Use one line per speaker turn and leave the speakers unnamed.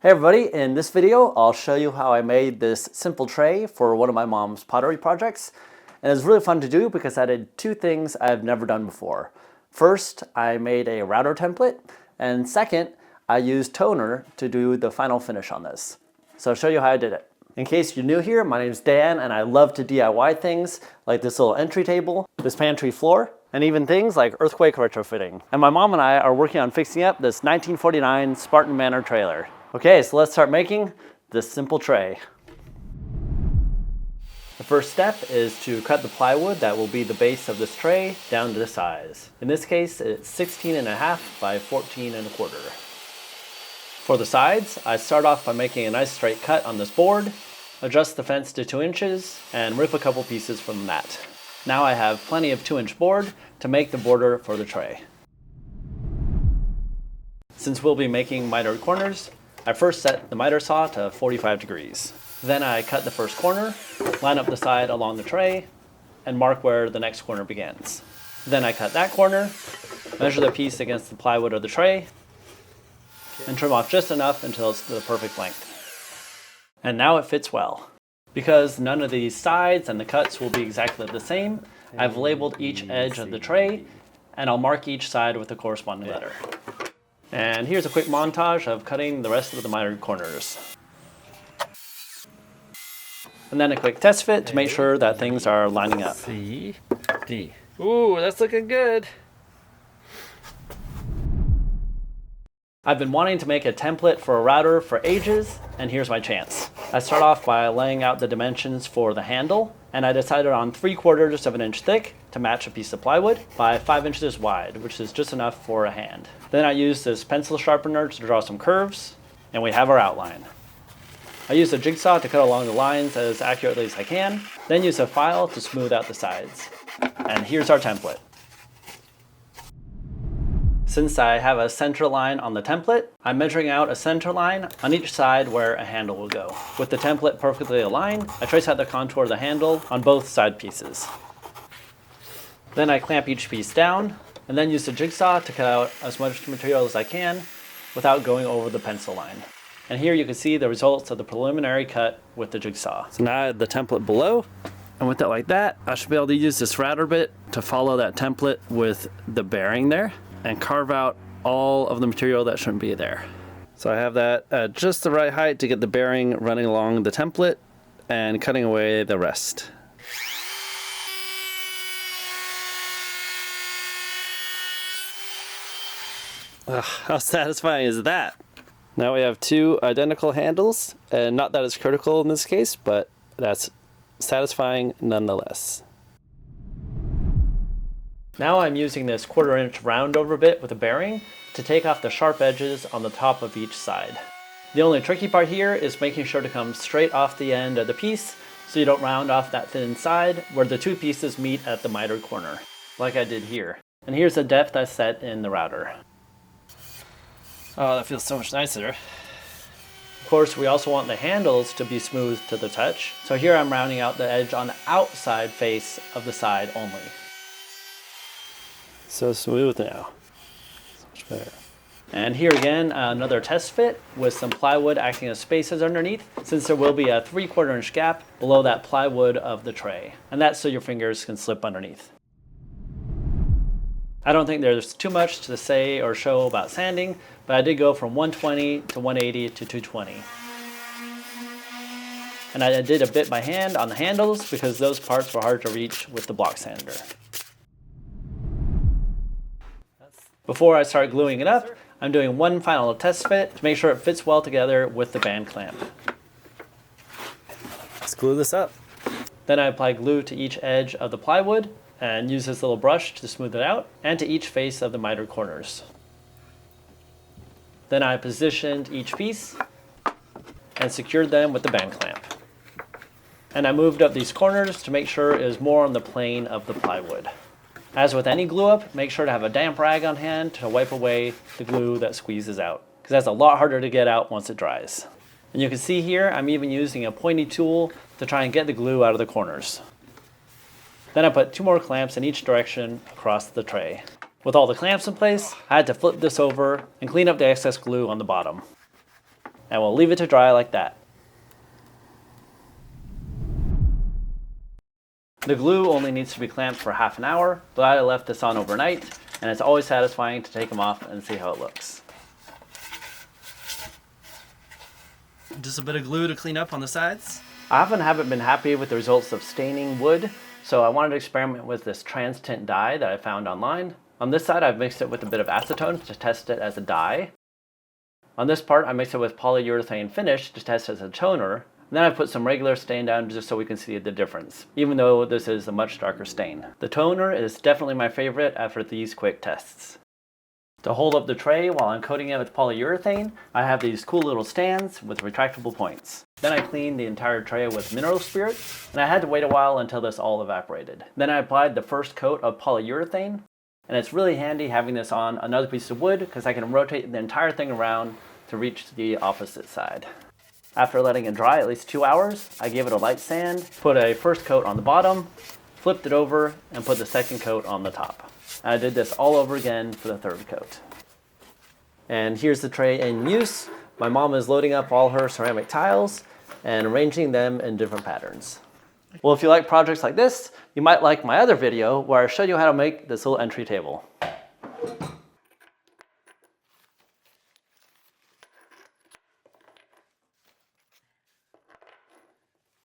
Hey everybody, in this video I'll show you how I made this simple tray for one of my mom's pottery projects. And it's really fun to do because I did two things I've never done before. First, I made a router template, and second, I used toner to do the final finish on this. So I'll show you how I did it. In case you're new here, my name's Dan and I love to DIY things like this little entry table, this pantry floor, and even things like earthquake retrofitting. And my mom and I are working on fixing up this 1949 Spartan Manor trailer. Okay, so let's start making this simple tray. The first step is to cut the plywood that will be the base of this tray down to size. In this case, it's 16.5 by 14.25. For the sides, I start off by making a nice straight cut on this board, adjust the fence to 2 inches, and rip a couple pieces from that. Now I have plenty of 2-inch board to make the border for the tray. Since we'll be making mitered corners, I first set the miter saw to 45 degrees. Then I cut the first corner, line up the side along the tray, and mark where the next corner begins. Then I cut that corner, measure the piece against the plywood of the tray, and trim off just enough until it's the perfect length. And now it fits well. Because none of these sides and the cuts will be exactly the same, I've labeled each edge of the tray, and I'll mark each side with the corresponding letter. And here's a quick montage of cutting the rest of the mitered corners. And then a quick test fit to make sure that things are lining up.
C, D. Ooh, that's looking good.
I've been wanting to make a template for a router for ages, and here's my chance. I start off by laying out the dimensions for the handle, and I decided on 3/4 of an inch thick to match a piece of plywood by 5 inches wide, which is just enough for a hand. Then I used this pencil sharpener to draw some curves, and we have our outline. I used a jigsaw to cut along the lines as accurately as I can, then use a file to smooth out the sides. And here's our template. Since I have a center line on the template, I'm measuring out a center line on each side where a handle will go. With the template perfectly aligned, I trace out the contour of the handle on both side pieces. Then I clamp each piece down, and then use the jigsaw to cut out as much material as I can without going over the pencil line. And here you can see the results of the preliminary cut with the jigsaw. So now I have the template below, and with it like that, I should be able to use this router bit to follow that template with the bearing there and carve out all of the material that shouldn't be there. So I have that at just the right height to get the bearing running along the template and cutting away the rest. How satisfying is that? Now we have two identical handles, and not that it's critical in this case, but that's satisfying nonetheless. Now I'm using this 1/4 inch round over bit with a bearing to take off the sharp edges on the top of each side. The only tricky part here is making sure to come straight off the end of the piece so you don't round off that thin side where the two pieces meet at the mitered corner, like I did here. And here's the depth I set in the router. Oh, that feels so much nicer. Of course, we also want the handles to be smooth to the touch, so here I'm rounding out the edge on the outside face of the side only. So smooth now. So much better. And here again, another test fit with some plywood acting as spaces underneath, since there will be a 3/4 inch gap below that plywood of the tray. And that's so your fingers can slip underneath. I don't think there's too much to say or show about sanding, but I did go from 120 to 180 to 220. And I did a bit by hand on the handles because those parts were hard to reach with the block sander. Before I start gluing it up, I'm doing one final test fit to make sure it fits well together with the band clamp. Let's glue this up. Then I apply glue to each edge of the plywood and use this little brush to smooth it out, and to each face of the mitered corners. Then I positioned each piece and secured them with the band clamp. And I moved up these corners to make sure it is more on the plane of the plywood. As with any glue up, make sure to have a damp rag on hand to wipe away the glue that squeezes out, because that's a lot harder to get out once it dries. And you can see here, I'm even using a pointy tool to try and get the glue out of the corners. Then I put 2 more clamps in each direction across the tray. With all the clamps in place, I had to flip this over and clean up the excess glue on the bottom. And we'll leave it to dry like that. The glue only needs to be clamped for half an hour, but I left this on overnight, and it's always satisfying to take them off and see how it looks. Just a bit of glue to clean up on the sides. I often haven't been happy with the results of staining wood, so I wanted to experiment with this trans tint dye that I found online. On this side, I've mixed it with a bit of acetone to test it as a dye. On this part, I mixed it with polyurethane finish to test it as a toner. And then I put some regular stain down just so we can see the difference, even though this is a much darker stain. The toner is definitely my favorite after these quick tests. To hold up the tray while I'm coating it with polyurethane, I have these cool little stands with retractable points. Then I cleaned the entire tray with mineral spirits, and I had to wait a while until this all evaporated. Then I applied the first coat of polyurethane, and it's really handy having this on another piece of wood because I can rotate the entire thing around to reach the opposite side. After letting it dry at least 2 hours, I gave it a light sand, put a first coat on the bottom, flipped it over, and put the second coat on the top. And I did this all over again for the third coat. And here's the tray in use. My mom is loading up all her ceramic tiles and arranging them in different patterns. Well, if you like projects like this, you might like my other video where I show you how to make this little entry table.